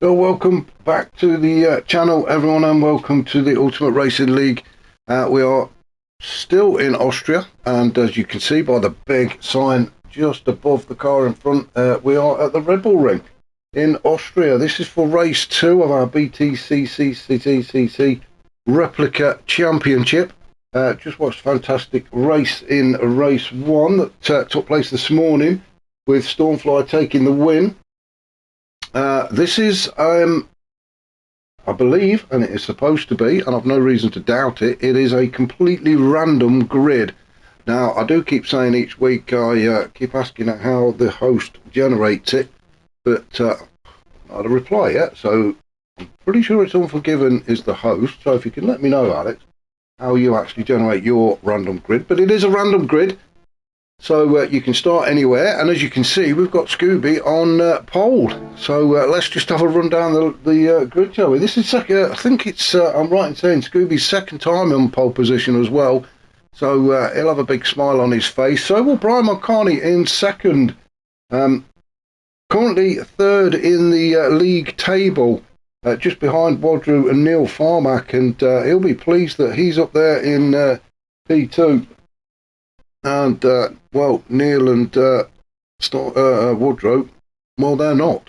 So welcome back to the channel, everyone, and welcome to the Ultimate Racing League. We are still in Austria, and as you can see by the big sign just above the car in front, we are at the Red Bull Ring in Austria. This is for race 2 of our BTCC replica championship. Just watched a fantastic race in race 1 that took place this morning, with Stormfly taking the win. This is, I believe, and it is supposed to be, and I've no reason to doubt it, it is a completely random grid. Now, I do keep saying each week, I keep asking how the host generates it, but not had a reply yet, so I'm pretty sure it's Unforgiven is the host, so if you can let me know, Alex, how you actually generate your random grid. But it is a random grid, so you can start anywhere, and as you can see, we've got Scooby on pole. So let's just have a run down the grid, shall we? This is I think it's I'm right in saying Scooby's second time on pole position as well, so he'll have a big smile on his face. So will Brian Mulcahy in second, currently third in the league table, just behind Wadru and Neil Farmack, and he'll be pleased that he's up there in P2. And, well, Neil and Woodrow, well, they're not.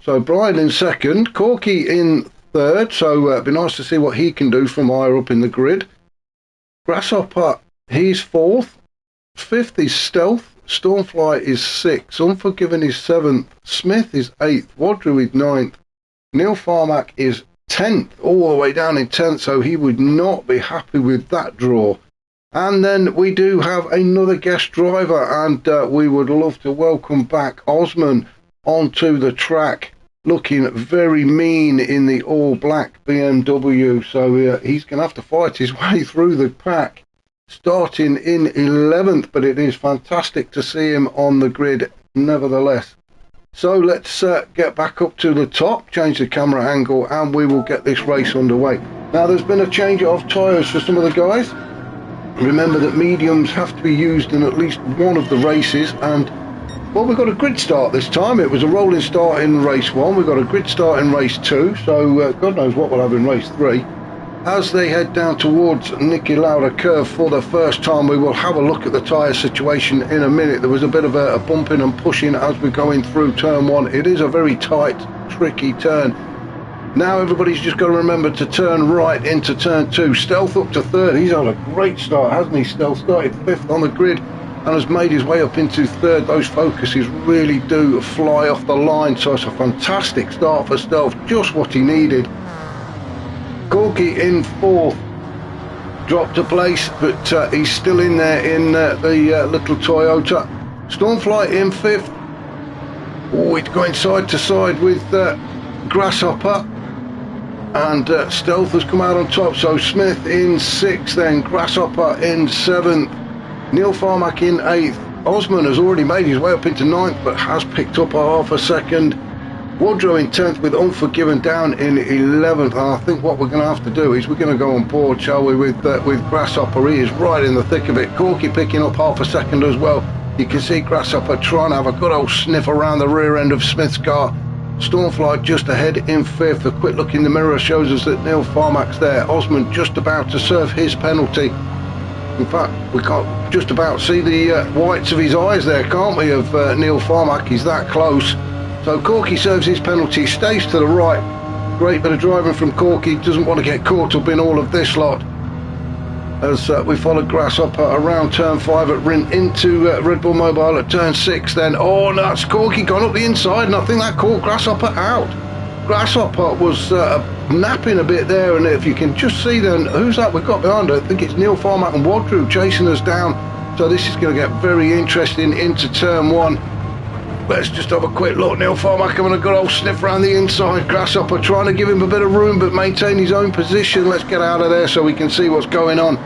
So Brian in second, Corky in third, so it'd be nice to see what he can do from higher up in the grid. Grasshopper, he's fourth. Fifth is Stealth. Stormfly is sixth. Unforgiven is seventh. Smith is eighth. Woodrow is ninth. Neil Farmack is 10th, all the way down in 10th, so he would not be happy with that draw. And then we do have another guest driver, and we would love to welcome back Osman onto the track, looking very mean in the all-black BMW. So he's going to have to fight his way through the pack, starting in 11th, but it is fantastic to see him on the grid nevertheless. So let's get back up to the top, change the camera angle, and we will get this race underway. Now, there's been a change of tyres for some of the guys. Remember that mediums have to be used in at least one of the races, and well, we've got a grid start this time. It was a rolling start in race 1, we've got a grid start in race 2, so God knows what we'll have in race 3. As they head down towards Niki Lauda curve for the first time, we will have a look at the tyre situation in a minute. There was a bit of a bumping and pushing as we're going through turn 1. It is a very tight, tricky turn. Now everybody's just got to remember to turn right into turn 2. Stealth up to third. He's had a great start, hasn't he? Stealth started 5th on the grid and has made his way up into 3rd. Those focuses really do fly off the line, so it's a fantastic start for Stealth, just what he needed. Corky in 4th, dropped a place, but he's still in there in the little Toyota. Stormfly in 5th. Oh, it's going side to side with Grasshopper. And Stealth has come out on top, so Smith in 6th, then Grasshopper in 7th, Neil Farmack in 8th. Osman has already made his way up into 9th, but has picked up a half a second. Woodrow in 10th with Unforgiven down in 11th. And I think what we're going to have to do is we're going to go on board, shall we, with Grasshopper. He is right in the thick of it. Corky picking up half a second as well. You can see Grasshopper trying to have a good old sniff around the rear end of Smith's car. Stormfly just ahead in 5th. A quick look in the mirror shows us that Neil Farmack's there. Osman just about to serve his penalty. In fact, we can't just about see the whites of his eyes there, can't we, of Neil Farmack? He's that close. So Corky serves his penalty, stays to the right. Great bit of driving from Corky. Doesn't want to get caught up in all of this lot. As we followed Grasshopper around turn 5 at Rin into Red Bull Mobile at turn 6, then oh nuts, Corky gone up the inside, and I think that caught Grasshopper out. Grasshopper was napping a bit there, and if you can just see then, who's that we've got behind her? I think it's Neil Farmack and Wadru chasing us down, so this is going to get very interesting into turn 1. Let's just have a quick look. Neil Farmack having a good old sniff around the inside. Grasshopper trying to give him a bit of room but maintain his own position. Let's get out of there so we can see what's going on.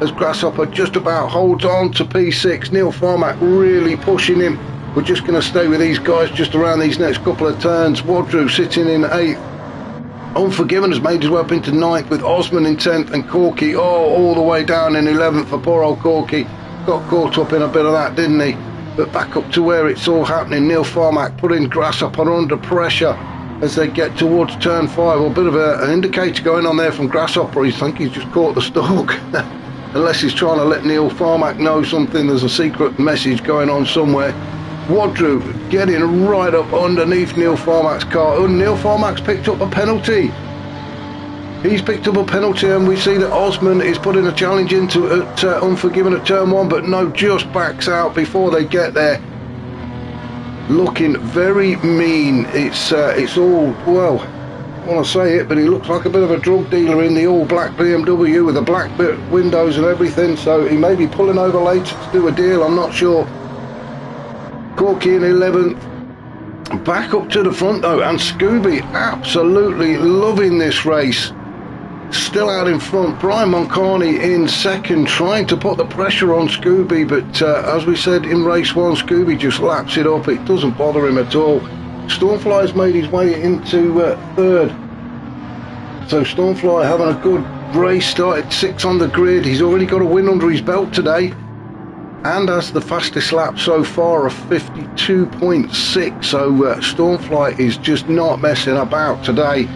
As Grasshopper just about holds on to P6. Neil Farmack really pushing him. We're just going to stay with these guys just around these next couple of turns. Wadru sitting in 8th. Unforgiven has made his way up into 9th with Osman in 10th and Corky all the way down in 11th for poor old Corky. Got caught up in a bit of that, didn't he? But back up to where it's all happening. Neil Farmack putting Grasshopper under pressure as they get towards turn 5. Well, a bit of an indicator going on there from Grasshopper. I think he's just caught the stalk. Unless he's trying to let Neil Farmack know something. There's a secret message going on somewhere. Wadru getting right up underneath Neil Farmack's car. Oh, Neil Farmack's picked up a penalty. He's picked up a penalty, and we see that Osman is putting a challenge into at Unforgiven at turn 1, but no, just backs out before they get there. Looking very mean. It's all, well, I want to say it, but he looks like a bit of a drug dealer in the all black BMW with the black windows and everything, so he may be pulling over later to do a deal, I'm not sure. Corky in 11th, back up to the front though, and Scooby absolutely loving this race. Still out in front. Brian Moncani in second, trying to put the pressure on Scooby, but as we said in race 1, Scooby just laps it up. It doesn't bother him at all. Stormfly's made his way into third. So Stormfly having a good race, started 6th on the grid. He's already got a win under his belt today, and has the fastest lap so far of 52.6. So Stormfly is just not messing about today.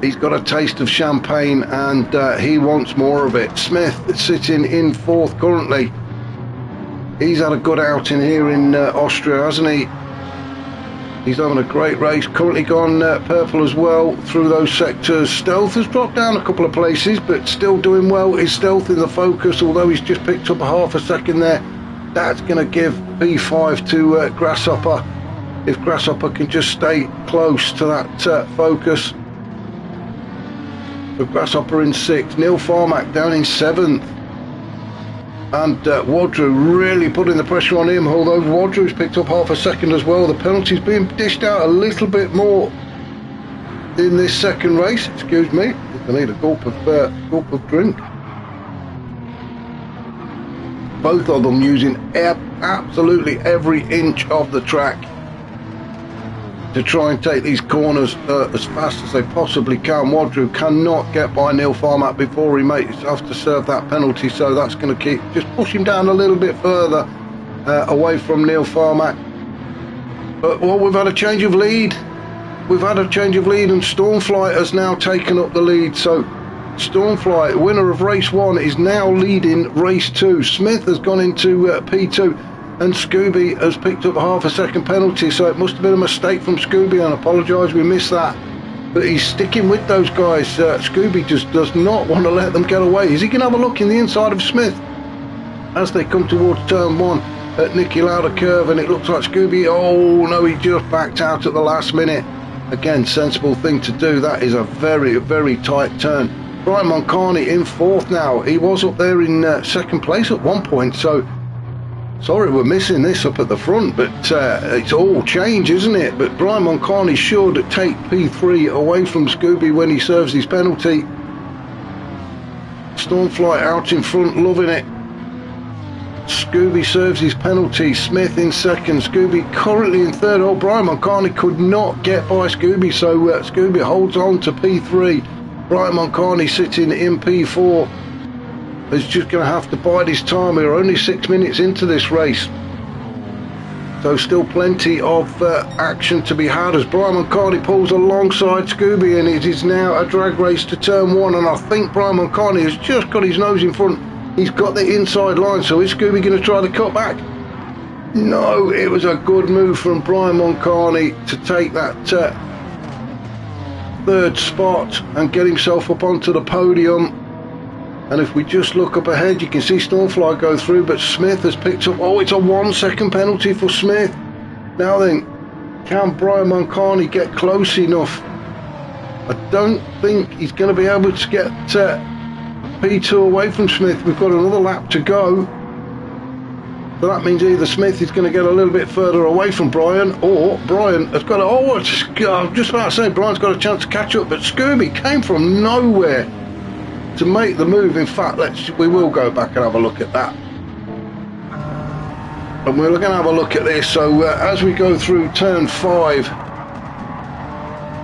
He's got a taste of champagne, and he wants more of it. Smith sitting in 4th currently. He's had a good outing here in Austria, hasn't he? He's having a great race. Currently gone purple as well through those sectors. Stealth has dropped down a couple of places, but still doing well. Is Stealth in the focus, although he's just picked up a half a second there. That's going to give P5 to Grasshopper, if Grasshopper can just stay close to that focus. With Grasshopper in 6th, Neil Farmack down in 7th, and Wadru really putting the pressure on him, although Wadru's picked up half a second as well. The penalty's being dished out a little bit more in this second race. Excuse me, I need a gulp of drink. Both of them using absolutely every inch of the track to try and take these corners as fast as they possibly can. Wadru cannot get by Neil Farmack before he makes have to serve that penalty, so that's going to just push him down a little bit further away from Neil Farmack. But well, we've had a change of lead. And Stormfly has now taken up the lead. So Stormfly, winner of race 1, is now leading race 2. Smith has gone into P2. And Scooby has picked up half a second penalty, so it must have been a mistake from Scooby, and I apologise, we missed that. But he's sticking with those guys. Scooby just does not want to let them get away. Is he going to have a look in the inside of Smith as they come towards turn 1 at Nicky Lauda curve? And it looks like Scooby, oh no, he just backed out at the last minute. Again, sensible thing to do. That is a very, very tight turn. Brian Moncani in 4th now. He was up there in 2nd place at one point, so sorry we're missing this up at the front, but it's all change, isn't it? But Brian Moncani should take P3 away from Scooby when he serves his penalty. Stormfly out in front, loving it. Scooby serves his penalty. Smith in 2nd. Scooby currently in 3rd. Oh, Brian Moncani could not get by Scooby, so Scooby holds on to P3. Brian Moncani sitting in P4. He's just going to have to bide his time. We're only 6 minutes into this race, so still plenty of action to be had as Brian Moncani pulls alongside Scooby, and it is now a drag race to turn 1. And I think Brian Moncani has just got his nose in front. He's got the inside line, so is Scooby going to try the cut back? No, it was a good move from Brian Moncani to take that 3rd spot and get himself up onto the podium. And if we just look up ahead, you can see Stormfly go through, but Smith has picked up, oh, it's a 1 second penalty for Smith. Now then, can Brian Moncani get close enough? I don't think he's going to be able to get P2 away from Smith. We've got another lap to go. So that means either Smith is going to get a little bit further away from Brian, or Brian has got I'm just about to say Brian's got a chance to catch up, but Scooby came from nowhere to make the move. In fact, we will go back and have a look at that, and we're going to have a look at this. So as we go through turn 5,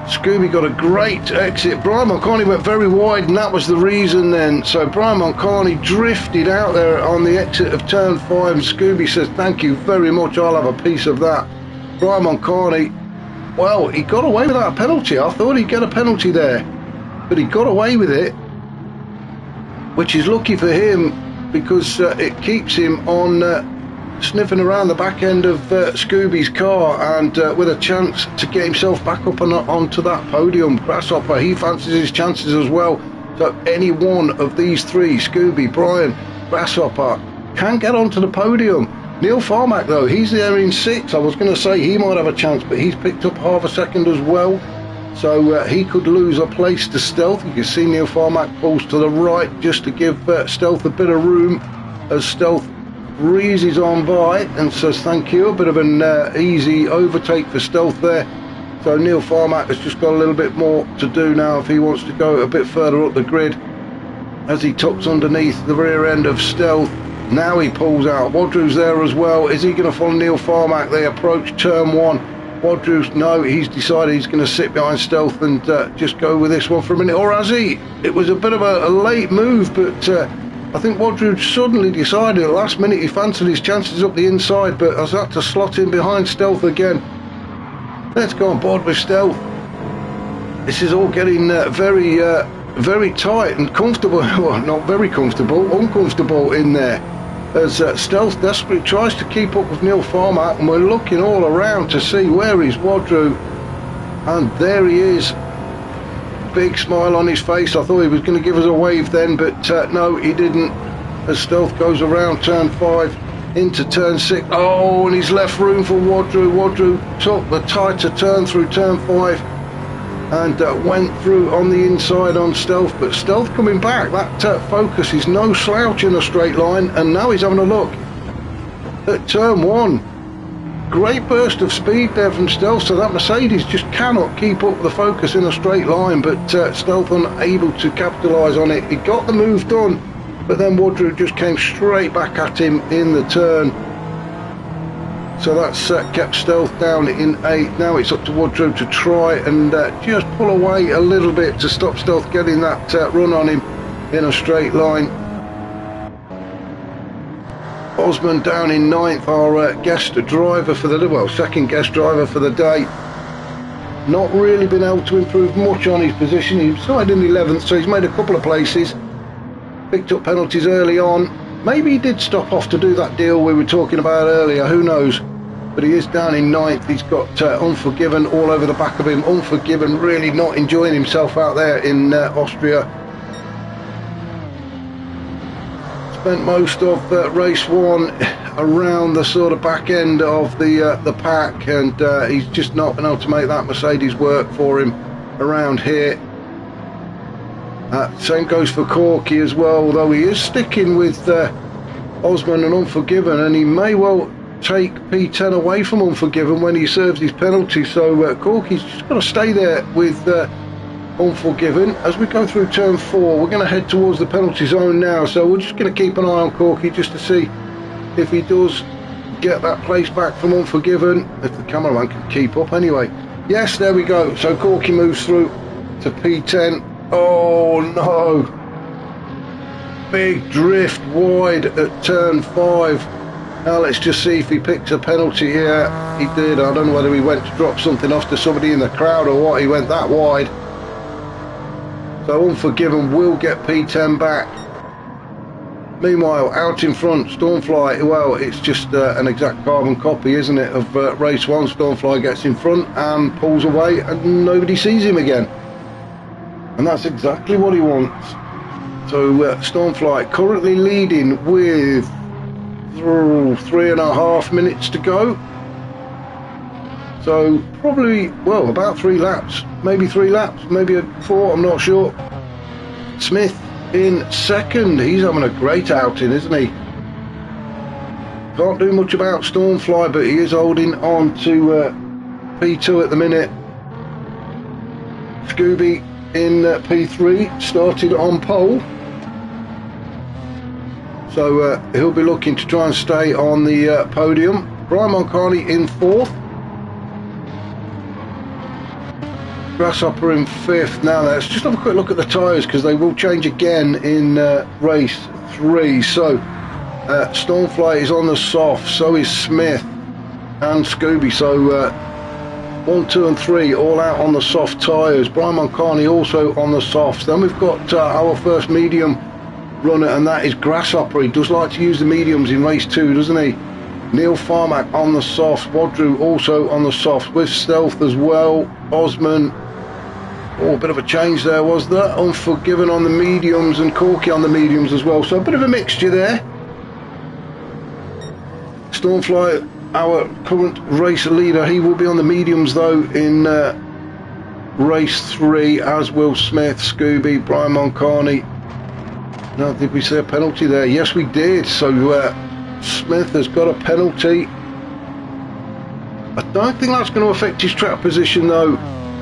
Scooby got a great exit. Brian Moncani went very wide, and that was the reason then. So Brian Moncani drifted out there on the exit of turn 5, and Scooby says thank you very much, I'll have a piece of that. Brian Moncani Well, he got away with that penalty. I thought he'd get a penalty there, but he got away with it, which is lucky for him because it keeps him on sniffing around the back end of Scooby's car and with a chance to get himself back up onto that podium. Grasshopper, he fancies his chances as well. So any one of these three, Scooby, Brian, Grasshopper, can get onto the podium. Neil Farmack, though, he's there in 6th. I was going to say he might have a chance, but he's picked up half a second as well. So he could lose a place to Stealth. You can see Neil Farmack pulls to the right just to give Stealth a bit of room as Stealth breezes on by and says thank you. A bit of an easy overtake for Stealth there. So Neil Farmack has just got a little bit more to do now if he wants to go a bit further up the grid as he tucks underneath the rear end of Stealth. Now he pulls out. Wadrew's there as well. Is he going to follow Neil Farmack? They approach turn 1. Wadrew's, no, he's decided he's going to sit behind Stealth and just go with this one for a minute. Or has he? It was a bit of a late move, but I think Wadrew suddenly decided at the last minute he fancied his chances up the inside, but has had to slot in behind Stealth again. Let's go on board with Stealth. This is all getting very tight and comfortable. Well, not very comfortable, uncomfortable in there. As Stealth desperately tries to keep up with Neil Farmack, and we're looking all around to see where is Wadrew. And there he is. Big smile on his face. I thought he was going to give us a wave then, but no, he didn't. As Stealth goes around turn 5 into turn 6. Oh, and he's left room for Wadrew. Wadrew took the tighter turn through turn 5 and went through on the inside on Stealth, but Stealth coming back. That Focus is no slouch in a straight line, and now he's having a look at turn 1. Great burst of speed there from Stealth, so that Mercedes just cannot keep up the Focus in a straight line, but Stealth unable to capitalise on it. He got the move done, but then Wadrew just came straight back at him in the turn. So that's kept Stealth down in 8. Now it's up to Wadrew to try and just pull away a little bit to stop Stealth getting that run on him in a straight line. Osman down in 9th, our guest driver for the, well, second guest driver for the day. Not really been able to improve much on his position. He started in 11th, so he's made a couple of places. Picked up penalties early on. Maybe he did stop off to do that deal we were talking about earlier, who knows. But he is down in 9th. He's got Unforgiven all over the back of him. Unforgiven really not enjoying himself out there in Austria. Spent most of race 1 around the sort of back end of the pack, and he's just not been able to make that Mercedes work for him around here. Same goes for Corky as well, although he is sticking with Osman and Unforgiven, and he may well take P10 away from Unforgiven when he serves his penalty. So Corky's just got to stay there with Unforgiven. As we go through turn 4, we're going to head towards the penalty zone now, so we're just going to keep an eye on Corky just to see if he does get that place back from Unforgiven, if the cameraman can keep up anyway. Yes, there we go. So Corky moves through to P10. Oh no, big drift wide at turn 5. Now let's just see if he picks a penalty here. He did. I don't know whether he went to drop something off to somebody in the crowd or what. He went that wide. So Unforgiven will get P10 back. Meanwhile, out in front, Stormfly, well, it's just an exact carbon copy, isn't it, of race 1. Stormfly gets in front and pulls away and nobody sees him again. And that's exactly what he wants. So Stormfly currently leading with 3.5 minutes to go. So probably, well, about 3 laps, maybe 3 laps, maybe 4, I'm not sure. Smith in 2nd. He's having a great outing, isn't he? Can't do much about Stormfly, but he is holding on to P2 at the minute. Scooby in P3, started on pole, so he'll be looking to try and stay on the podium. Brian Moncani in 4th, Grasshopper in 5th. Now let's just have a quick look at the tyres, because they will change again in race 3. So Stormfly is on the soft, so is Smith and Scooby, so 1, 2 and 3 all out on the soft tyres. Brian Moncani also on the softs. Then we've got our first medium runner, and that is Grasshopper. He does like to use the mediums in race 2, doesn't he? Neil Farmack on the softs. Wadru also on the softs with Stealth as well. Osman. Oh, a bit of a change there, was there? Unforgiven on the mediums and Corky on the mediums as well. So a bit of a mixture there. Stormfly, our current race leader, he will be on the mediums though in race 3, as will Smith, Scooby, Brian Moncani. Now, did we see a penalty there? Yes, we did. So Smith has got a penalty. I don't think that's going to affect his track position though,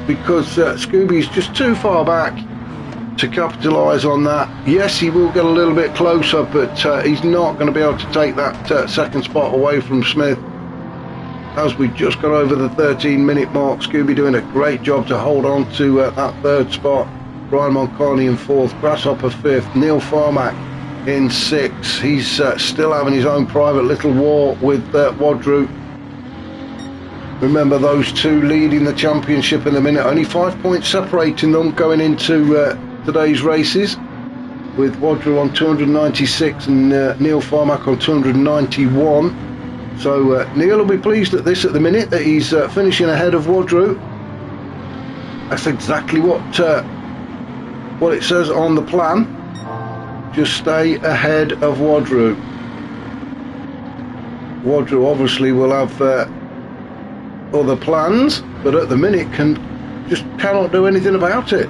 because Scooby's just too far back to capitalise on that. Yes, he will get a little bit closer, but he's not going to be able to take that second spot away from Smith. As we just got over the 13-minute mark, Scooby doing a great job to hold on to that third spot. Brian Moncani in 4th, Grasshopper 5th, Neil Farmack in 6th. He's still having his own private little war with Wadru. Remember, those two leading the championship in a minute. Only 5 points separating them going into today's races, with Wadru on 296 and Neil Farmack on 291. So Neil will be pleased at this at the minute, that he's finishing ahead of Wadru. That's exactly what it says on the plan. Just stay ahead of Wadru. Wadru obviously will have other plans, but at the minute cannot do anything about it.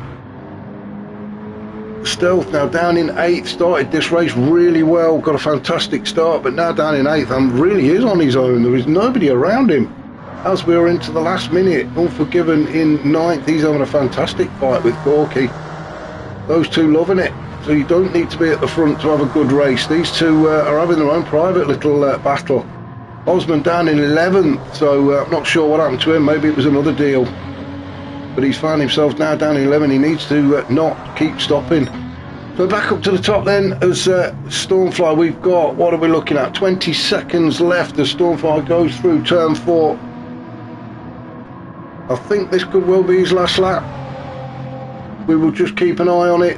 Stealth now down in 8th, started this race really well, got a fantastic start, but now down in 8th and really is on his own. There is nobody around him as we are into the last minute. Unforgiven in 9th, he's having a fantastic fight with Corky. Those two loving it, so you don't need to be at the front to have a good race. These two are having their own private little battle. Osman down in 11th, so I'm not sure what happened to him. Maybe it was another deal, but he's found himself now down in 11. He needs to not keep stopping. So back up to the top then as Stormfly. We've got, what are we looking at, 20 seconds left as Stormfly goes through turn 4. I think this could well be his last lap. We will just keep an eye on it.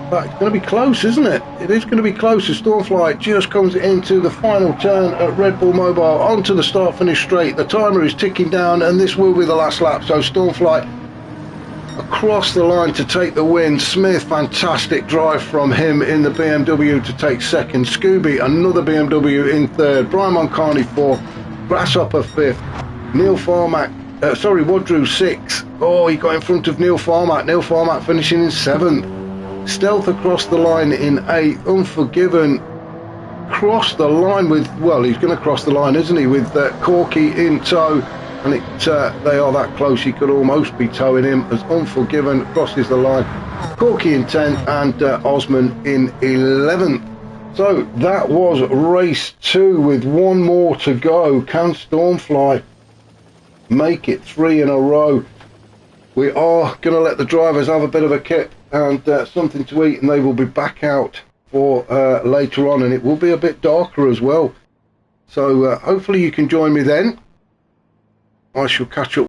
But it's going to be close, isn't it? It is going to be close as Stormfly just comes into the final turn at Red Bull Mobile onto the start-finish straight. The timer is ticking down and this will be the last lap. So Stormfly across the line to take the win. Smith, fantastic drive from him in the BMW to take 2nd. Scooby, another BMW in 3rd. Brian Moncani 4th. Grasshopper 5th. Neil Farmack, Wadru 6th. Oh, he got in front of Neil Farmack. Neil Farmack finishing in 7th. Stealth across the line in 8th. Unforgiven crossed the line with, well, he's going to cross the line, isn't he, with Corky in tow, and they are that close he could almost be towing him as Unforgiven crosses the line. Corky in 10th and Osman in 11th. So that was race 2 with one more to go. Can Stormfly make it 3 in a row? We are going to let the drivers have a bit of a kip and something to eat, and they will be back out for later on, and it will be a bit darker as well. So hopefully you can join me then. I shall catch up